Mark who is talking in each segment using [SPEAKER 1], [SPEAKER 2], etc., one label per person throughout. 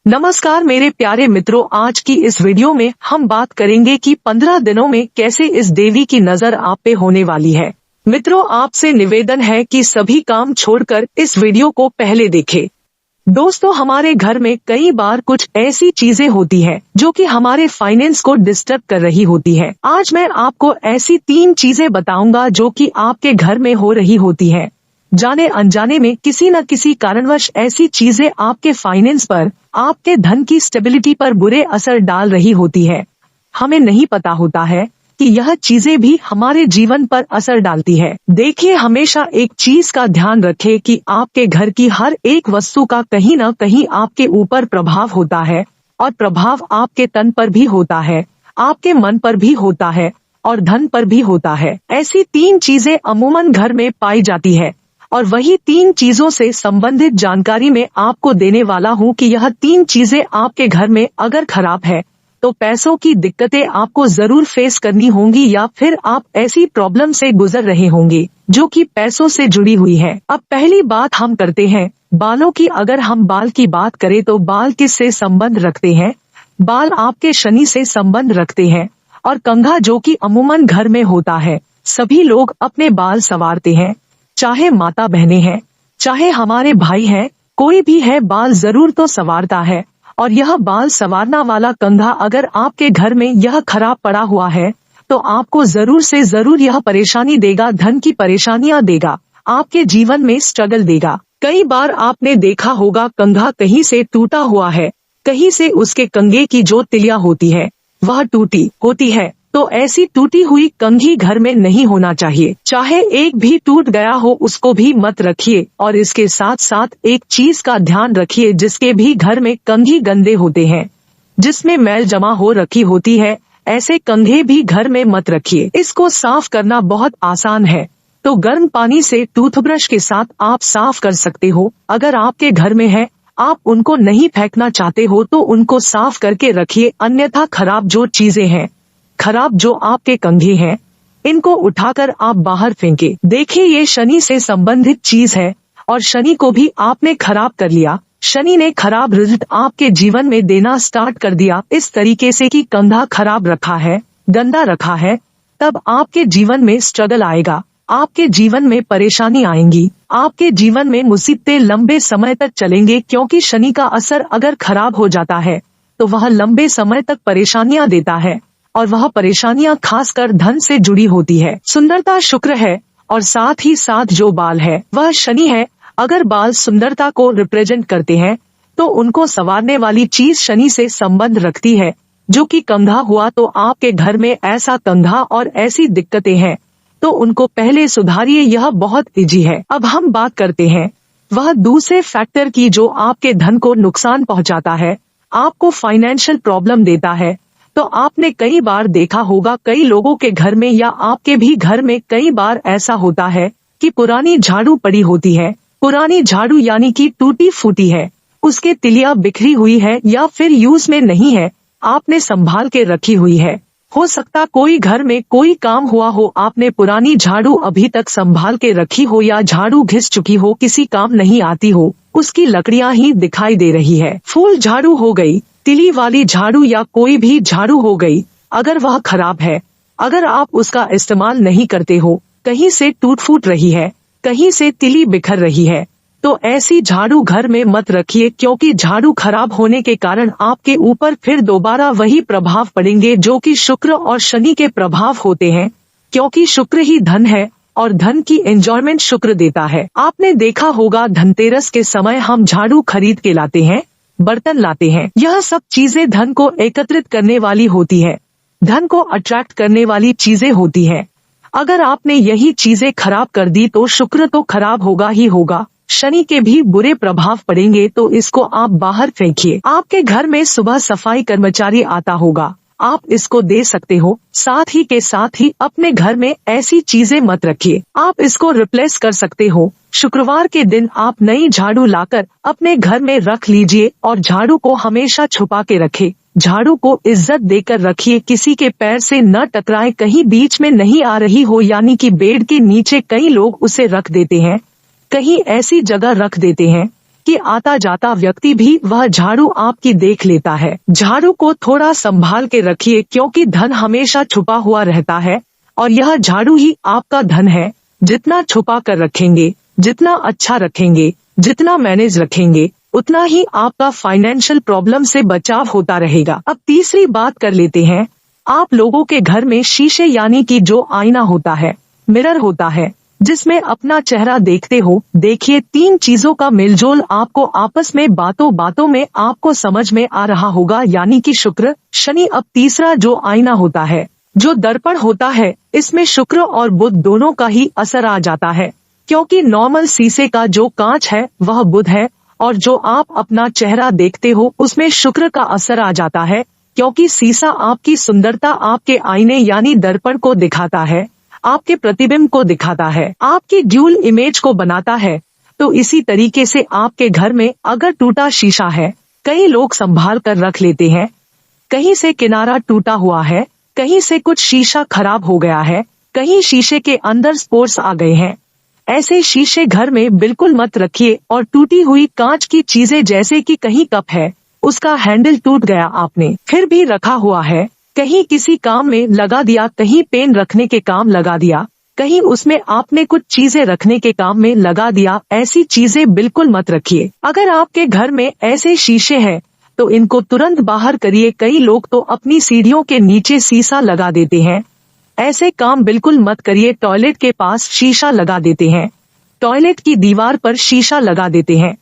[SPEAKER 1] नमस्कार मेरे प्यारे मित्रों, आज की इस वीडियो में हम बात करेंगे कि 15 दिनों में कैसे इस देवी की नजर आप पे होने वाली है। मित्रों, आपसे निवेदन है कि सभी काम छोड़कर इस वीडियो को पहले देखें। दोस्तों, हमारे घर में कई बार कुछ ऐसी चीजें होती हैं जो कि हमारे फाइनेंस को डिस्टर्ब कर रही होती है। आज मैं आपको ऐसी 3 चीजें बताऊंगा जो कि आपके घर में हो रही होती है। जाने अनजाने में किसी न किसी कारणवश ऐसी चीजें आपके फाइनेंस पर, आपके धन की स्टेबिलिटी पर बुरे असर डाल रही होती है। हमें नहीं पता होता है कि यह चीजें भी हमारे जीवन पर असर डालती है। देखिए, हमेशा एक चीज का ध्यान रखें कि आपके घर की हर एक वस्तु का कहीं न कहीं आपके ऊपर प्रभाव होता है, और प्रभाव आपके तन पर भी होता है, आपके मन पर भी होता है और धन पर भी होता है। ऐसी 3 चीजें अमूमन घर में पाई जाती है, और वही 3 चीजों से संबंधित जानकारी मैं आपको देने वाला हूँ कि यह 3 चीजें आपके घर में अगर खराब है तो पैसों की दिक्कतें आपको जरूर फेस करनी होंगी, या फिर आप ऐसी प्रॉब्लम से गुजर रहे होंगे जो कि पैसों से जुड़ी हुई है। अब पहली बात हम करते हैं बालों की। अगर हम बाल की बात करें तो बाल किससे संबंध रखते हैं? बाल आपके शनि से संबंध रखते हैं, और कंघा जो कि अमूमन घर में होता है। सभी लोग अपने बाल संवारते हैं, चाहे माता बहनें हैं, चाहे हमारे भाई हैं, कोई भी है, बाल जरूर तो संवारता है। और यह बाल संवारना वाला कंघा अगर आपके घर में यह खराब पड़ा हुआ है तो आपको जरूर से जरूर यह परेशानी देगा, धन की परेशानियां देगा, आपके जीवन में स्ट्रगल देगा। कई बार आपने देखा होगा कंघा कहीं से टूटा हुआ है, कहीं से उसके कंघे की जो तिलियां होती है वह टूटी होती है। तो ऐसी टूटी हुई कंघी घर में नहीं होना चाहिए। चाहे एक भी टूट गया हो उसको भी मत रखिए, और इसके साथ साथ एक चीज का ध्यान रखिए, जिसके भी घर में कंघी गंदे होते हैं, जिसमें मैल जमा हो रखी होती है, ऐसे कंघे भी घर में मत रखिए। इसको साफ करना बहुत आसान है, तो गर्म पानी से टूथब्रश के साथ आप साफ कर सकते हो। अगर आपके घर में है, आप उनको नहीं फेंकना चाहते हो तो उनको साफ करके रखिए, अन्यथा खराब जो चीजें हैं, खराब जो आपके कंघे हैं, इनको उठाकर आप बाहर फेंके। देखिए, ये शनि से संबंधित चीज है, और शनि को भी आपने खराब कर लिया। शनि ने खराब रिजल्ट आपके जीवन में देना स्टार्ट कर दिया इस तरीके से कि कंधा खराब रखा है, गंदा रखा है, तब आपके जीवन में स्ट्रगल आएगा, आपके जीवन में परेशानी आएंगी, आपके जीवन में मुसीबतें लंबे समय तक चलेंगे। क्योंकि शनि का असर अगर खराब हो जाता है तो वह लंबे समय तक परेशानियां देता है, और वह परेशानियां खासकर धन से जुड़ी होती है। सुंदरता शुक्र है, और साथ ही साथ जो बाल है वह शनि है। अगर बाल सुंदरता को रिप्रेजेंट करते हैं तो उनको संवारने वाली चीज शनि से संबंध रखती है, जो कि कंघा हुआ। तो आपके घर में ऐसा कंघा और ऐसी दिक्कतें हैं तो उनको पहले सुधारिए, यह बहुत इजी है। अब हम बात करते हैं वह दूसरे फैक्टर की जो आपके धन को नुकसान पहुंचाता है, आपको फाइनेंशियल प्रॉब्लम देता है। तो आपने कई बार देखा होगा कई लोगों के घर में, या आपके भी घर में कई बार ऐसा होता है कि पुरानी झाड़ू पड़ी होती है। पुरानी झाड़ू यानी कि टूटी फूटी है, उसके तिलियां बिखरी हुई है, या फिर यूज में नहीं है, आपने संभाल के रखी हुई है। हो सकता कोई घर में कोई काम हुआ हो, आपने पुरानी झाड़ू अभी तक संभाल के रखी हो, या झाड़ू घिस चुकी हो, किसी काम नहीं आती हो, उसकी लकड़ियां ही दिखाई दे रही है। फूल झाड़ू हो गई, तिली वाली झाड़ू या कोई भी झाड़ू हो गई, अगर वह खराब है, अगर आप उसका इस्तेमाल नहीं करते हो, कहीं से टूट फूट रही है, कहीं से तिली बिखर रही है, तो ऐसी झाड़ू घर में मत रखिए। क्योंकि झाड़ू खराब होने के कारण आपके ऊपर फिर दोबारा वही प्रभाव पड़ेंगे जो कि शुक्र और शनि के प्रभाव होते हैं। क्योंकि शुक्र ही धन है, और धन की एंजॉयमेंट शुक्र देता है। आपने देखा होगा धनतेरस के समय हम झाड़ू खरीद के लाते हैं, बर्तन लाते हैं, यह सब चीजें धन को एकत्रित करने वाली होती है, धन को अट्रैक्ट करने वाली चीजें होती है। अगर आपने यही चीजें खराब कर दी तो शुक्र तो खराब होगा ही होगा, शनि के भी बुरे प्रभाव पड़ेंगे। तो इसको आप बाहर फेंकिए। आपके घर में सुबह सफाई कर्मचारी आता होगा, आप इसको दे सकते हो। साथ ही के साथ ही अपने घर में ऐसी चीजें मत रखिए, आप इसको रिप्लेस कर सकते हो। शुक्रवार के दिन आप नई झाड़ू लाकर अपने घर में रख लीजिए, और झाड़ू को हमेशा छुपा के रखें। झाड़ू को इज्जत देकर रखिए, किसी के पैर से न टकराए, कहीं बीच में नहीं आ रही हो, यानी कि बेड के नीचे कई लोग उसे रख देते हैं, कहीं ऐसी जगह रख देते हैं कि आता जाता व्यक्ति भी वह झाड़ू आपकी देख लेता है। झाड़ू को थोड़ा संभाल के रखिए, क्योंकि धन हमेशा छुपा हुआ रहता है और यह झाड़ू ही आपका धन है। जितना छुपा कर रखेंगे, जितना अच्छा रखेंगे, जितना मैनेज रखेंगे, उतना ही आपका फाइनेंशियल प्रॉब्लम से बचाव होता रहेगा। अब तीसरी बात कर लेते हैं। आप लोगों के घर में शीशे यानी कि जो आईना होता है, मिरर होता है, जिसमें अपना चेहरा देखते हो, देखिए 3 चीजों का मेलजोल आपको आपस में बातों बातों में आपको समझ में आ रहा होगा, यानी कि शुक्र, शनि। अब तीसरा जो आईना होता है, जो दर्पण होता है, इसमें शुक्र और बुध दोनों का ही असर आ जाता है, क्योंकि नॉर्मल शीशे का जो कांच है वह बुध है और जो आप अपना चेहरा देखते हो उसमें शुक्र का असर आ जाता है, क्योंकि शीशा आपकी सुंदरता, आपके आईने यानी दर्पण को दिखाता है, आपके प्रतिबिंब को दिखाता है, आपकी ड्यूल इमेज को बनाता है। तो इसी तरीके से आपके घर में अगर टूटा शीशा है, कई लोग संभाल कर रख लेते हैं, कहीं से किनारा टूटा हुआ है, कहीं से कुछ शीशा खराब हो गया है, कहीं शीशे के अंदर स्पोर्स आ गए हैं, ऐसे शीशे घर में बिल्कुल मत रखिए। और टूटी हुई कांच की चीजें, जैसे कि कहीं कप है, उसका हैंडल टूट गया, आपने फिर भी रखा हुआ है, कहीं किसी काम में लगा दिया, कहीं पेन रखने के काम लगा दिया, कहीं उसमें आपने कुछ चीजें रखने के काम में लगा दिया, ऐसी चीजें बिल्कुल मत रखिए। अगर आपके घर में ऐसे शीशे हैं तो इनको तुरंत बाहर करिए। कई लोग तो अपनी सीढ़ियों के नीचे शीशा लगा देते हैं, ऐसे काम बिल्कुल मत करिए। टॉयलेट के पास शीशा लगा देते हैं, टॉयलेट की दीवार पर शीशा लगा देते हैं,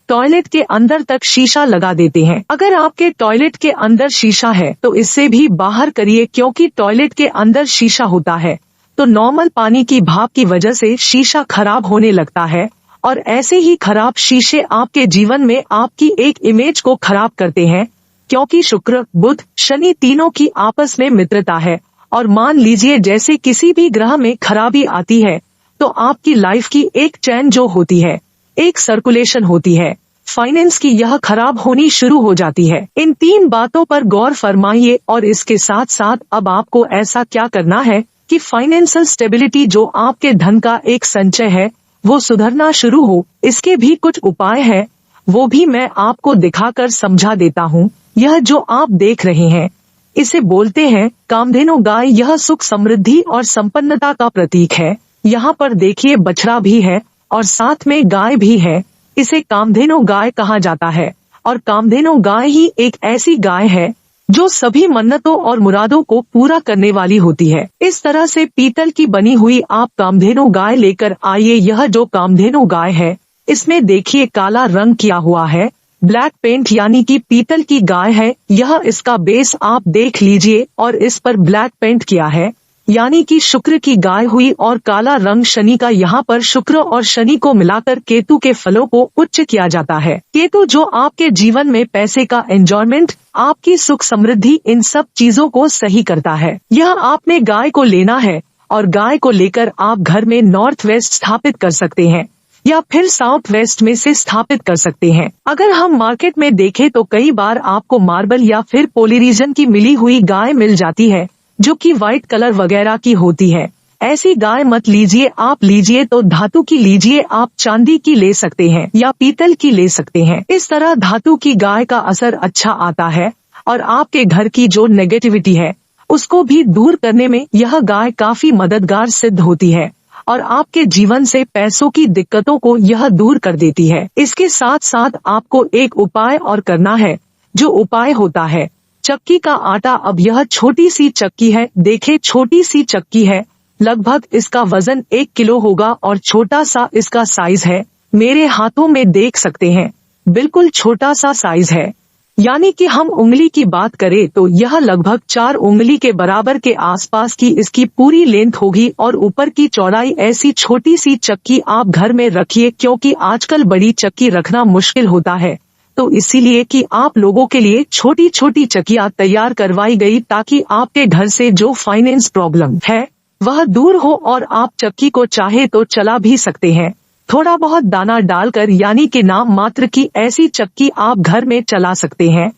[SPEAKER 1] टॉयलेट के अंदर तक शीशा लगा देते हैं। अगर आपके टॉयलेट के अंदर शीशा है तो इससे भी बाहर करिए, क्योंकि टॉयलेट के अंदर शीशा होता है तो नॉर्मल पानी की भाप की वजह से शीशा खराब होने लगता है, और ऐसे ही खराब शीशे आपके जीवन में आपकी एक इमेज को खराब करते हैं, क्योंकि शुक्र, बुध, शनि तीनों की आपस में मित्रता है। और मान लीजिए जैसे किसी भी ग्रह में खराबी आती है तो आपकी लाइफ की एक चैन जो होती है, एक सर्कुलेशन होती है, फाइनेंस की, यह खराब होनी शुरू हो जाती है। इन 3 बातों पर गौर फरमाइए। और इसके साथ साथ अब आपको ऐसा क्या करना है कि फाइनेंशियल स्टेबिलिटी, जो आपके धन का एक संचय है, वो सुधरना शुरू हो। इसके भी कुछ उपाय है, वो भी मैं आपको दिखाकर समझा देता हूँ। यह जो आप देख रहे हैं, इसे बोलते हैं कामधेनु गाय। यह सुख, समृद्धि और संपन्नता का प्रतीक है। यहाँ पर देखिए बछड़ा भी है और साथ में गाय भी है। इसे कामधेनु गाय कहा जाता है। और कामधेनु गाय ही एक ऐसी गाय है जो सभी मन्नतों और मुरादों को पूरा करने वाली होती है। इस तरह से पीतल की बनी हुई आप कामधेनु गाय लेकर आइए। यह जो कामधेनु गाय है, इसमें देखिए काला रंग किया हुआ है, ब्लैक पेंट, यानी कि पीतल की गाय है। यह इसका बेस आप देख लीजिए और इस पर ब्लैक पेंट किया है, यानी कि शुक्र की गाय हुई। और काला रंग शनि का, यहाँ पर शुक्र और शनि को मिलाकर केतु के फलों को उच्च किया जाता है। केतु जो आपके जीवन में पैसे का एंजॉयमेंट, आपकी सुख समृद्धि, इन सब चीजों को सही करता है। यह आपने गाय को लेना है और गाय को लेकर आप घर में नॉर्थ वेस्ट स्थापित कर सकते हैं या फिर साउथ वेस्ट में से स्थापित कर सकते हैं। अगर हम मार्केट में देखें तो कई बार आपको मार्बल या फिर पोलिरीजन की मिली हुई गाय मिल जाती है, जो कि व्हाइट कलर वगैरह की होती है। ऐसी गाय मत लीजिए। आप लीजिए तो धातु की लीजिए, आप चांदी की ले सकते हैं या पीतल की ले सकते हैं। इस तरह धातु की गाय का असर अच्छा आता है और आपके घर की जो नेगेटिविटी है उसको भी दूर करने में यह गाय काफी मददगार सिद्ध होती है और आपके जीवन से पैसों की दिक्कतों को यह दूर कर देती है। इसके साथ साथ आपको एक उपाय और करना है, जो उपाय होता है चक्की का आटा। अब यह छोटी सी चक्की है, देखे छोटी सी चक्की है, लगभग इसका वजन 1 किलो होगा और छोटा सा इसका साइज है। मेरे हाथों में देख सकते हैं, बिल्कुल छोटा सा साइज है। यानी कि हम उंगली की बात करें तो यह लगभग 4 उंगली के बराबर के आसपास की इसकी पूरी लेंथ होगी और ऊपर की चौड़ाई। ऐसी छोटी सी चक्की आप घर में रखिए, क्योंकि आजकल बड़ी चक्की रखना मुश्किल होता है, तो इसीलिए कि आप लोगों के लिए छोटी छोटी चक्कियां तैयार करवाई गई, ताकि आपके घर से जो फाइनेंस प्रॉब्लम है वह दूर हो और आप चक्की को चाहे तो चला भी सकते हैं, थोड़ा बहुत दाना डालकर, यानी कि नाम मात्र की ऐसी चक्की आप घर में चला सकते हैं।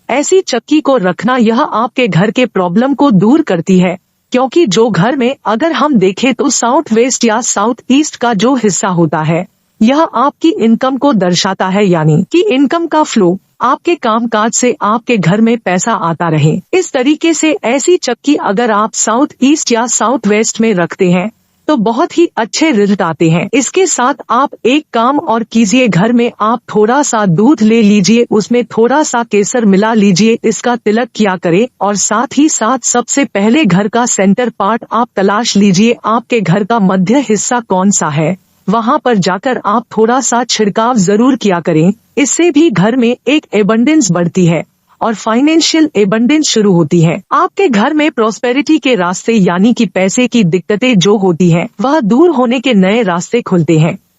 [SPEAKER 1] ऐसी चक्की को रखना यह आपके घर के प्रॉब्लम को दूर करती है, क्योंकि जो घर में अगर हम देखें तो साउथ वेस्ट या साउथ ईस्ट का जो हिस्सा होता है यह आपकी इनकम को दर्शाता है, यानी कि इनकम का फ्लो, आपके कामकाज से आपके घर में पैसा आता रहे। इस तरीके से ऐसी चक्की अगर आप साउथ ईस्ट या साउथ वेस्ट में रखते हैं तो बहुत ही अच्छे रिजल्ट आते हैं। इसके साथ आप एक काम और कीजिए, घर में आप थोड़ा सा दूध ले लीजिए, उसमें थोड़ा सा केसर मिला लीजिए, इसका तिलक किया करें और साथ ही साथ सबसे पहले घर का सेंटर पार्ट आप तलाश लीजिए, आपके घर का मध्य हिस्सा कौन सा है, वहाँ पर जाकर आप थोड़ा सा छिड़काव जरूर किया करें। इससे भी घर में एक एबंडेंस बढ़ती है और फाइनेंशियल एबंडेंस शुरू होती है। आपके घर में प्रॉस्पेरिटी के रास्ते यानी कि पैसे की दिक्कतें जो होती हैं वह दूर होने के नए रास्ते खुलते हैं।